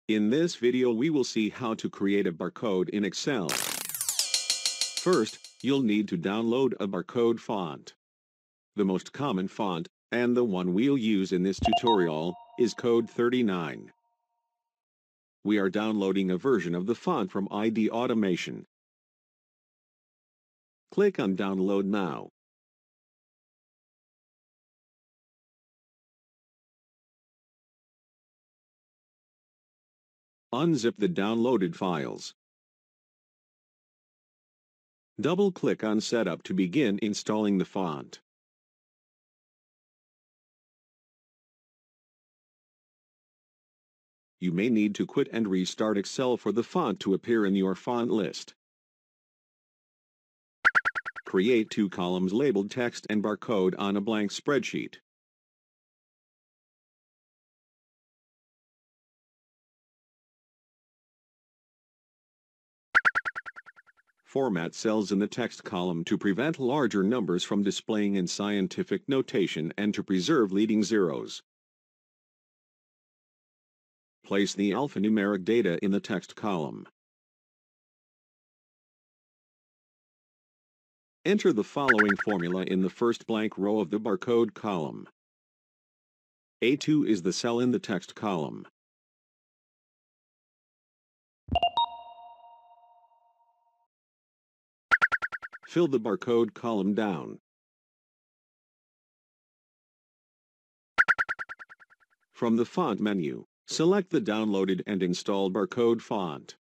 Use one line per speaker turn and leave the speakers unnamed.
In this video we will see how to create a barcode in Excel. First, you'll need to download a barcode font. The most common font, and the one we'll use in this tutorial, is Code 39. We are downloading a version of the font from ID Automation. Click on Download Now. Unzip the downloaded files. Double-click on Setup to begin installing the font. You may need to quit and restart Excel for the font to appear in your font list. Create two columns labeled Text and Barcode on a blank spreadsheet. Format cells in the text column to prevent larger numbers from displaying in scientific notation and to preserve leading zeros. Place the alphanumeric data in the text column. Enter the following formula in the first blank row of the barcode column. A2 is the cell in the text column. Fill the barcode column down. From the font menu, select the downloaded and installed barcode font.